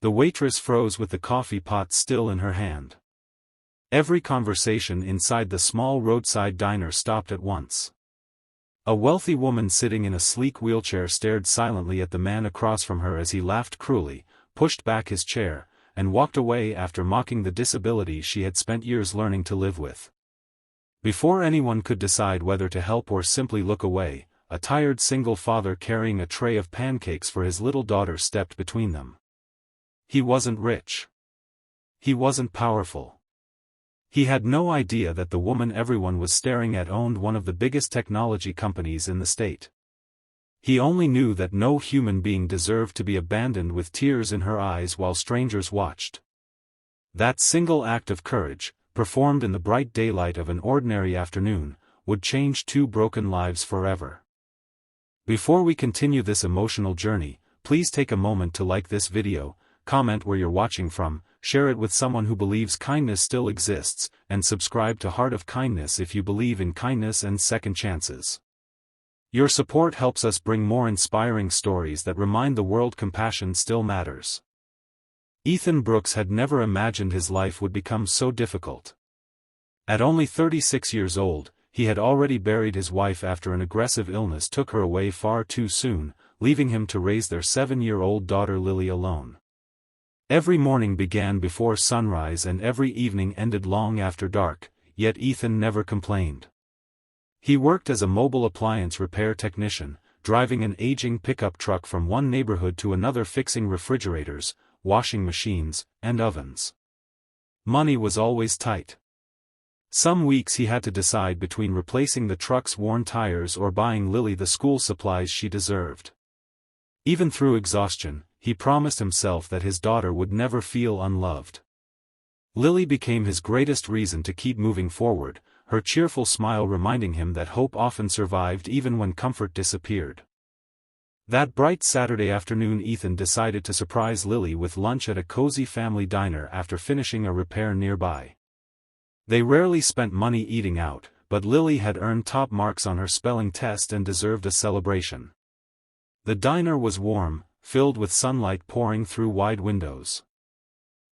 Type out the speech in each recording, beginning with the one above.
The waitress froze with the coffee pot still in her hand. Every conversation inside the small roadside diner stopped at once. A wealthy woman sitting in a sleek wheelchair stared silently at the man across from her as he laughed cruelly, pushed back his chair, and walked away after mocking the disability she had spent years learning to live with. Before anyone could decide whether to help or simply look away, a tired single father carrying a tray of pancakes for his little daughter stepped between them. He wasn't rich. He wasn't powerful. He had no idea that the woman everyone was staring at owned one of the biggest technology companies in the state. He only knew that no human being deserved to be abandoned with tears in her eyes while strangers watched. That single act of courage, performed in the bright daylight of an ordinary afternoon, would change two broken lives forever. Before we continue this emotional journey, please take a moment to like this video, comment where you're watching from, share it with someone who believes kindness still exists, and subscribe to Heart of Kindness if you believe in kindness and second chances. Your support helps us bring more inspiring stories that remind the world compassion still matters. Ethan Brooks had never imagined his life would become so difficult. At only 36 years old, he had already buried his wife after an aggressive illness took her away far too soon, leaving him to raise their 7-year-old daughter Lily alone. Every morning began before sunrise and every evening ended long after dark, yet Ethan never complained. He worked as a mobile appliance repair technician, driving an aging pickup truck from one neighborhood to another fixing refrigerators, washing machines, and ovens. Money was always tight. Some weeks he had to decide between replacing the truck's worn tires or buying Lily the school supplies she deserved. Even through exhaustion, he promised himself that his daughter would never feel unloved. Lily became his greatest reason to keep moving forward, her cheerful smile reminding him that hope often survived even when comfort disappeared. That bright Saturday afternoon Ethan decided to surprise Lily with lunch at a cozy family diner after finishing a repair nearby. They rarely spent money eating out, but Lily had earned top marks on her spelling test and deserved a celebration. The diner was warm, filled with sunlight pouring through wide windows.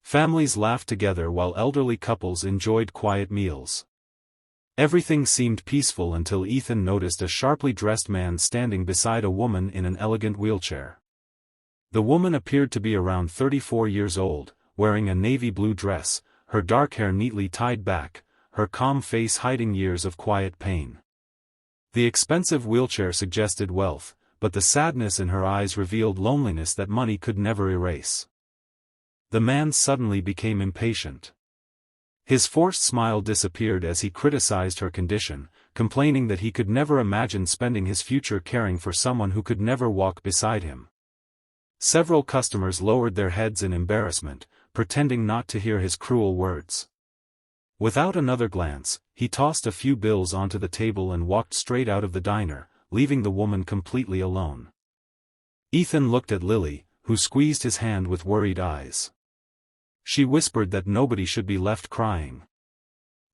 Families laughed together while elderly couples enjoyed quiet meals. Everything seemed peaceful until Ethan noticed a sharply dressed man standing beside a woman in an elegant wheelchair. The woman appeared to be around 34 years old, wearing a navy blue dress, her dark hair neatly tied back, her calm face hiding years of quiet pain. The expensive wheelchair suggested wealth, but the sadness in her eyes revealed loneliness that money could never erase. The man suddenly became impatient. His forced smile disappeared as he criticized her condition, complaining that he could never imagine spending his future caring for someone who could never walk beside him. Several customers lowered their heads in embarrassment, pretending not to hear his cruel words. Without another glance, he tossed a few bills onto the table and walked straight out of the diner, leaving the woman completely alone. Ethan looked at Lily, who squeezed his hand with worried eyes. She whispered that nobody should be left crying.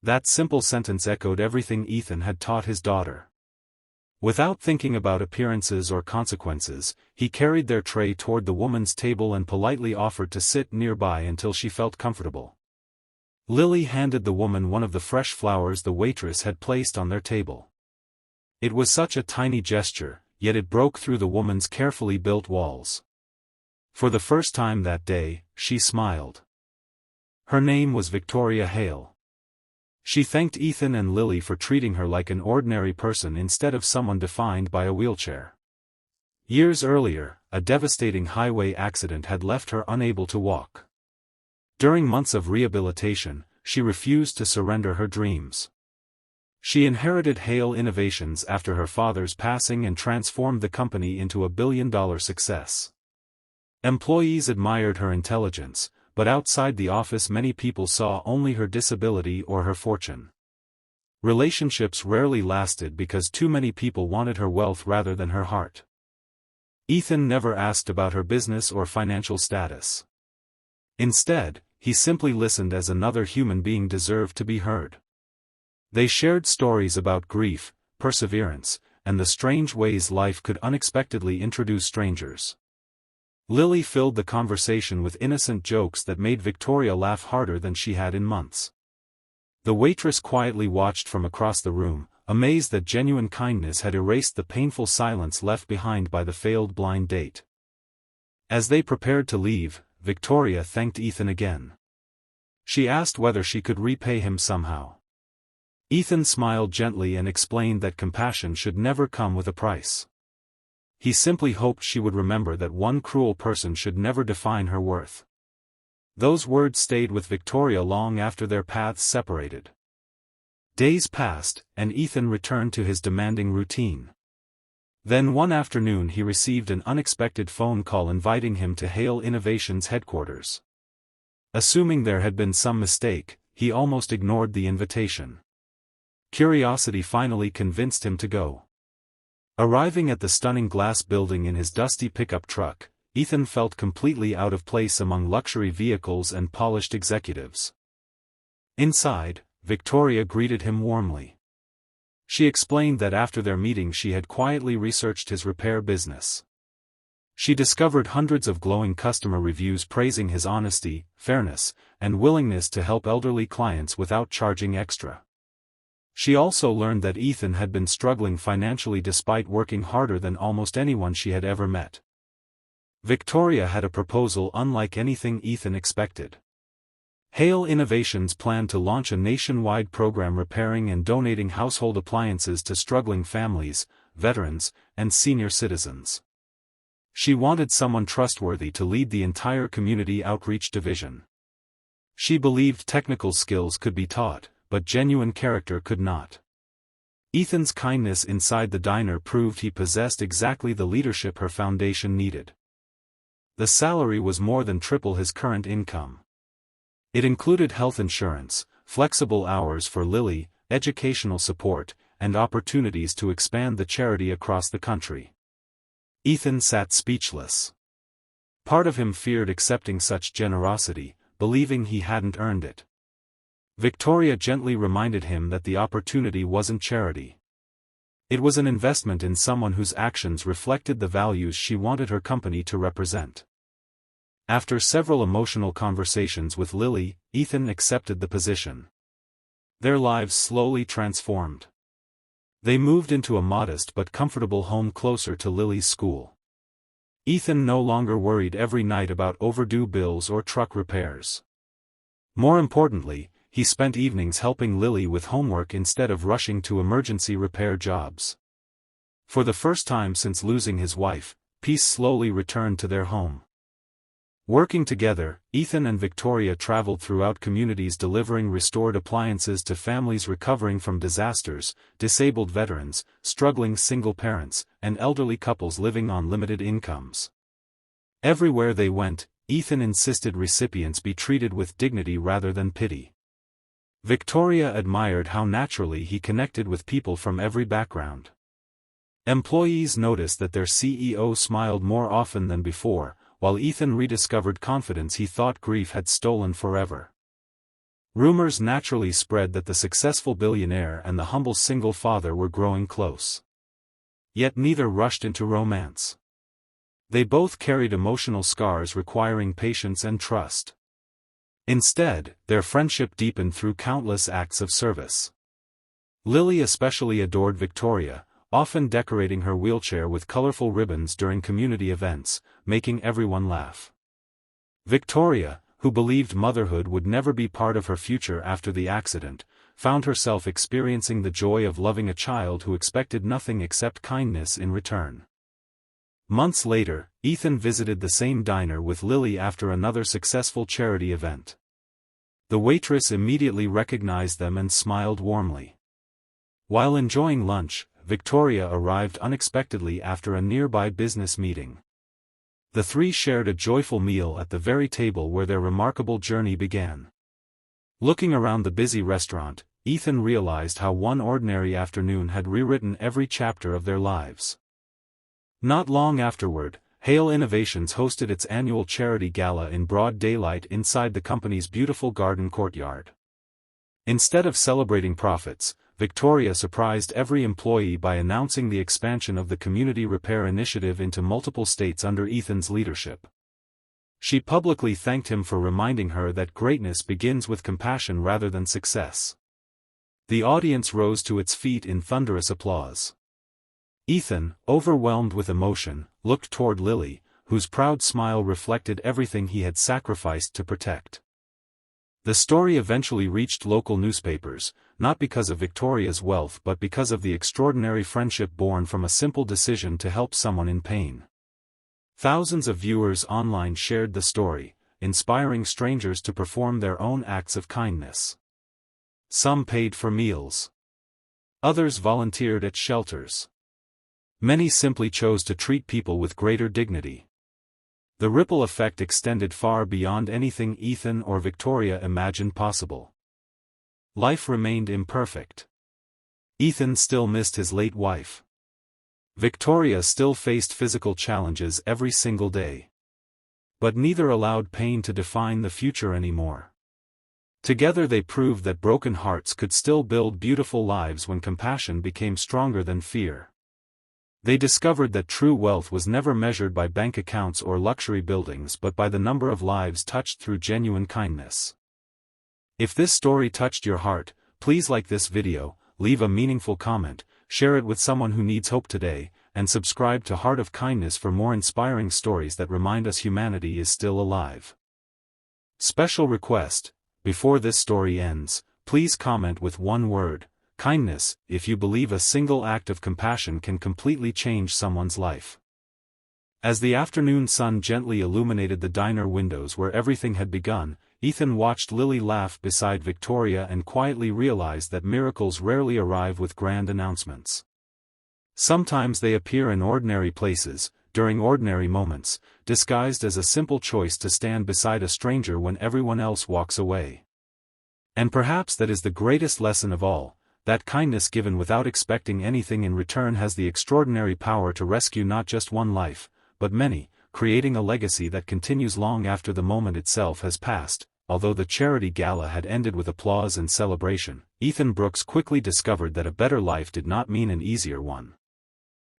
That simple sentence echoed everything Ethan had taught his daughter. Without thinking about appearances or consequences, he carried their tray toward the woman's table and politely offered to sit nearby until she felt comfortable. Lily handed the woman one of the fresh flowers the waitress had placed on their table. It was such a tiny gesture, yet it broke through the woman's carefully built walls. For the first time that day, she smiled. Her name was Victoria Hale. She thanked Ethan and Lily for treating her like an ordinary person instead of someone defined by a wheelchair. Years earlier, a devastating highway accident had left her unable to walk. During months of rehabilitation, she refused to surrender her dreams. She inherited Hale Innovations after her father's passing and transformed the company into a billion-dollar success. Employees admired her intelligence, but outside the office many people saw only her disability or her fortune. Relationships rarely lasted because too many people wanted her wealth rather than her heart. Ethan never asked about her business or financial status. Instead, he simply listened as another human being deserved to be heard. They shared stories about grief, perseverance, and the strange ways life could unexpectedly introduce strangers. Lily filled the conversation with innocent jokes that made Victoria laugh harder than she had in months. The waitress quietly watched from across the room, amazed that genuine kindness had erased the painful silence left behind by the failed blind date. As they prepared to leave, Victoria thanked Ethan again. She asked whether she could repay him somehow. Ethan smiled gently and explained that compassion should never come with a price. He simply hoped she would remember that one cruel person should never define her worth. Those words stayed with Victoria long after their paths separated. Days passed, and Ethan returned to his demanding routine. Then one afternoon he received an unexpected phone call inviting him to Hale Innovations headquarters. Assuming there had been some mistake, he almost ignored the invitation. Curiosity finally convinced him to go. Arriving at the stunning glass building in his dusty pickup truck, Ethan felt completely out of place among luxury vehicles and polished executives. Inside, Victoria greeted him warmly. She explained that after their meeting she had quietly researched his repair business. She discovered hundreds of glowing customer reviews praising his honesty, fairness, and willingness to help elderly clients without charging extra. She also learned that Ethan had been struggling financially despite working harder than almost anyone she had ever met. Victoria had a proposal unlike anything Ethan expected. Hale Innovations planned to launch a nationwide program repairing and donating household appliances to struggling families, veterans, and senior citizens. She wanted someone trustworthy to lead the entire community outreach division. She believed technical skills could be taught, but genuine character could not. Ethan's kindness inside the diner proved he possessed exactly the leadership her foundation needed. The salary was more than triple his current income. It included health insurance, flexible hours for Lily, educational support, and opportunities to expand the charity across the country. Ethan sat speechless. Part of him feared accepting such generosity, believing he hadn't earned it. Victoria gently reminded him that the opportunity wasn't charity. It was an investment in someone whose actions reflected the values she wanted her company to represent. After several emotional conversations with Lily, Ethan accepted the position. Their lives slowly transformed. They moved into a modest but comfortable home closer to Lily's school. Ethan no longer worried every night about overdue bills or truck repairs. More importantly, he spent evenings helping Lily with homework instead of rushing to emergency repair jobs. For the first time since losing his wife, peace slowly returned to their home. Working together, Ethan and Victoria traveled throughout communities delivering restored appliances to families recovering from disasters, disabled veterans, struggling single parents, and elderly couples living on limited incomes. Everywhere they went, Ethan insisted recipients be treated with dignity rather than pity. Victoria admired how naturally he connected with people from every background. Employees noticed that their CEO smiled more often than before, while Ethan rediscovered confidence he thought grief had stolen forever. Rumors naturally spread that the successful billionaire and the humble single father were growing close. Yet neither rushed into romance. They both carried emotional scars requiring patience and trust. Instead, their friendship deepened through countless acts of service. Lily especially adored Victoria, often decorating her wheelchair with colorful ribbons during community events, making everyone laugh. Victoria, who believed motherhood would never be part of her future after the accident, found herself experiencing the joy of loving a child who expected nothing except kindness in return. Months later, Ethan visited the same diner with Lily after another successful charity event. The waitress immediately recognized them and smiled warmly. While enjoying lunch, Victoria arrived unexpectedly after a nearby business meeting. The three shared a joyful meal at the very table where their remarkable journey began. Looking around the busy restaurant, Ethan realized how one ordinary afternoon had rewritten every chapter of their lives. Not long afterward, Hale Innovations hosted its annual charity gala in broad daylight inside the company's beautiful garden courtyard. Instead of celebrating profits, Victoria surprised every employee by announcing the expansion of the community repair initiative into multiple states under Ethan's leadership. She publicly thanked him for reminding her that greatness begins with compassion rather than success. The audience rose to its feet in thunderous applause. Ethan, overwhelmed with emotion, looked toward Lily, whose proud smile reflected everything he had sacrificed to protect. The story eventually reached local newspapers, not because of Victoria's wealth but because of the extraordinary friendship born from a simple decision to help someone in pain. Thousands of viewers online shared the story, inspiring strangers to perform their own acts of kindness. Some paid for meals. Others volunteered at shelters. Many simply chose to treat people with greater dignity. The ripple effect extended far beyond anything Ethan or Victoria imagined possible. Life remained imperfect. Ethan still missed his late wife. Victoria still faced physical challenges every single day. But neither allowed pain to define the future anymore. Together they proved that broken hearts could still build beautiful lives when compassion became stronger than fear. They discovered that true wealth was never measured by bank accounts or luxury buildings but by the number of lives touched through genuine kindness. If this story touched your heart, please like this video, leave a meaningful comment, share it with someone who needs hope today, and subscribe to Heart of Kindness for more inspiring stories that remind us humanity is still alive. Special request: before this story ends, please comment with one word, kindness, if you believe a single act of compassion can completely change someone's life. As the afternoon sun gently illuminated the diner windows where everything had begun, Ethan watched Lily laugh beside Victoria and quietly realized that miracles rarely arrive with grand announcements. Sometimes they appear in ordinary places, during ordinary moments, disguised as a simple choice to stand beside a stranger when everyone else walks away. And perhaps that is the greatest lesson of all, that kindness given without expecting anything in return has the extraordinary power to rescue not just one life, but many, creating a legacy that continues long after the moment itself has passed. Although the charity gala had ended with applause and celebration, Ethan Brooks quickly discovered that a better life did not mean an easier one.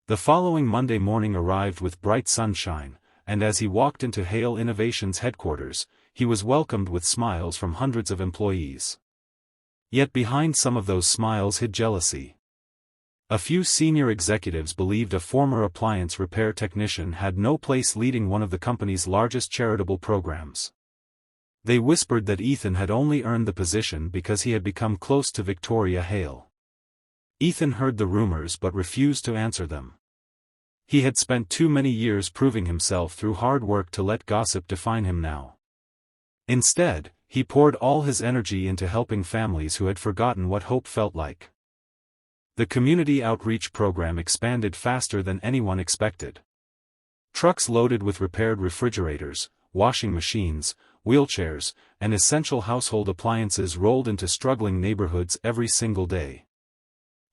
The following Monday morning arrived with bright sunshine, and as he walked into Hale Innovation's headquarters, he was welcomed with smiles from hundreds of employees. Yet behind some of those smiles hid jealousy. A few senior executives believed a former appliance repair technician had no place leading one of the company's largest charitable programs. They whispered that Ethan had only earned the position because he had become close to Victoria Hale. Ethan heard the rumors but refused to answer them. He had spent too many years proving himself through hard work to let gossip define him now. Instead, he poured all his energy into helping families who had forgotten what hope felt like. The community outreach program expanded faster than anyone expected. Trucks loaded with repaired refrigerators, washing machines, wheelchairs, and essential household appliances rolled into struggling neighborhoods every single day.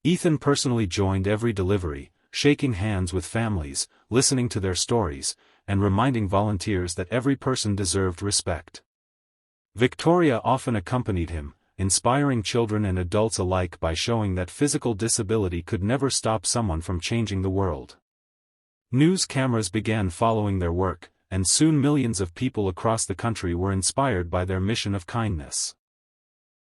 Ethan personally joined every delivery, shaking hands with families, listening to their stories, and reminding volunteers that every person deserved respect. Victoria often accompanied him, inspiring children and adults alike by showing that physical disability could never stop someone from changing the world. News cameras began following their work, and soon millions of people across the country were inspired by their mission of kindness.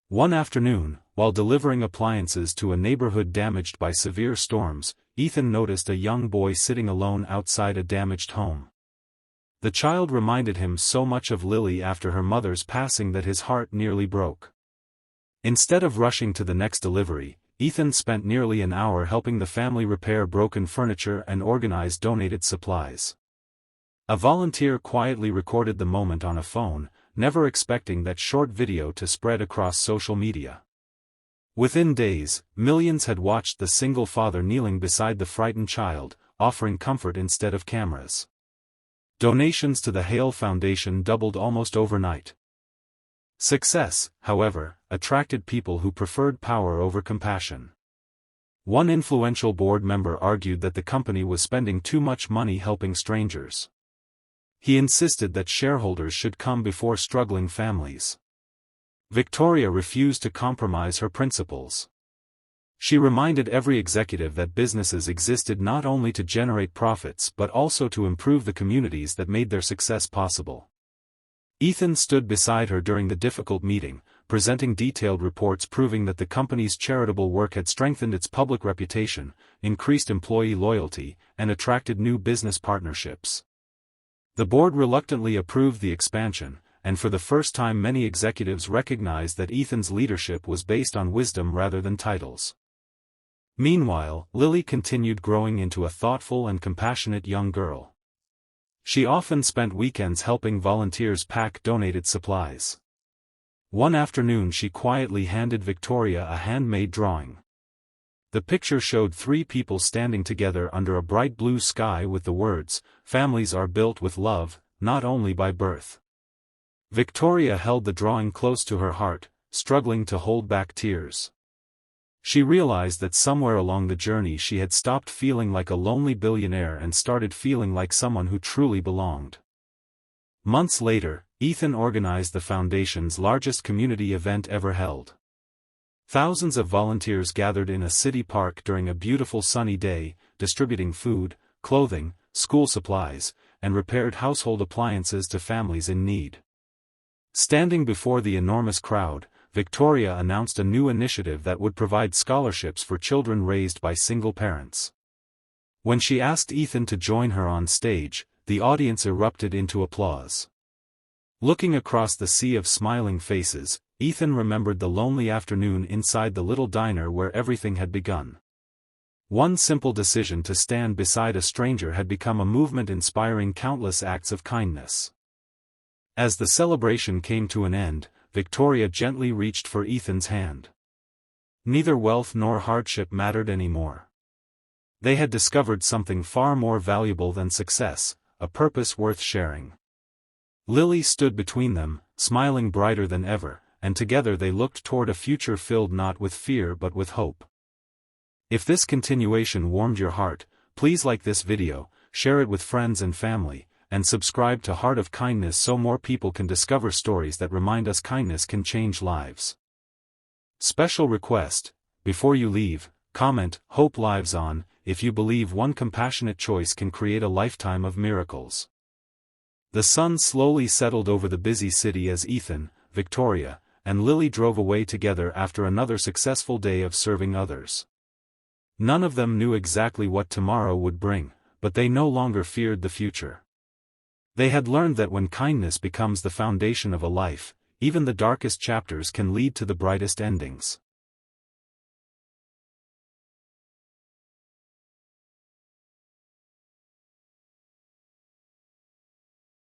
One afternoon, while delivering appliances to a neighborhood damaged by severe storms, Ethan noticed a young boy sitting alone outside a damaged home. The child reminded him so much of Lily after her mother's passing that his heart nearly broke. Instead of rushing to the next delivery, Ethan spent nearly an hour helping the family repair broken furniture and organize donated supplies. A volunteer quietly recorded the moment on a phone, never expecting that short video to spread across social media. Within days, millions had watched the single father kneeling beside the frightened child, offering comfort instead of cameras. Donations to the Hale Foundation doubled almost overnight. Success, however, attracted people who preferred power over compassion. One influential board member argued that the company was spending too much money helping strangers. He insisted that shareholders should come before struggling families. Victoria refused to compromise her principles. She reminded every executive that businesses existed not only to generate profits but also to improve the communities that made their success possible. Ethan stood beside her during the difficult meeting, presenting detailed reports proving that the company's charitable work had strengthened its public reputation, increased employee loyalty, and attracted new business partnerships. The board reluctantly approved the expansion, and for the first time many executives recognized that Ethan's leadership was based on wisdom rather than titles. Meanwhile, Lily continued growing into a thoughtful and compassionate young girl. She often spent weekends helping volunteers pack donated supplies. One afternoon she quietly handed Victoria a handmade drawing. The picture showed 3 people standing together under a bright blue sky with the words, "Families are built with love, not only by birth." Victoria held the drawing close to her heart, struggling to hold back tears. She realized that somewhere along the journey she had stopped feeling like a lonely billionaire and started feeling like someone who truly belonged. Months later, Ethan organized the foundation's largest community event ever held. Thousands of volunteers gathered in a city park during a beautiful sunny day, distributing food, clothing, school supplies, and repaired household appliances to families in need. Standing before the enormous crowd, Victoria announced a new initiative that would provide scholarships for children raised by single parents. When she asked Ethan to join her on stage, the audience erupted into applause. Looking across the sea of smiling faces, Ethan remembered the lonely afternoon inside the little diner where everything had begun. One simple decision to stand beside a stranger had become a movement inspiring countless acts of kindness. As the celebration came to an end, Victoria gently reached for Ethan's hand. Neither wealth nor hardship mattered anymore. They had discovered something far more valuable than success, a purpose worth sharing. Lily stood between them, smiling brighter than ever, and together they looked toward a future filled not with fear but with hope. If this continuation warmed your heart, please like this video, share it with friends and family, and subscribe to Heart of Kindness so more people can discover stories that remind us kindness can change lives. Special request: before you leave, comment, "Hope lives on," if you believe one compassionate choice can create a lifetime of miracles. The sun slowly settled over the busy city as Ethan, Victoria, and Lily drove away together after another successful day of serving others. None of them knew exactly what tomorrow would bring, but they no longer feared the future. They had learned that when kindness becomes the foundation of a life, even the darkest chapters can lead to the brightest endings.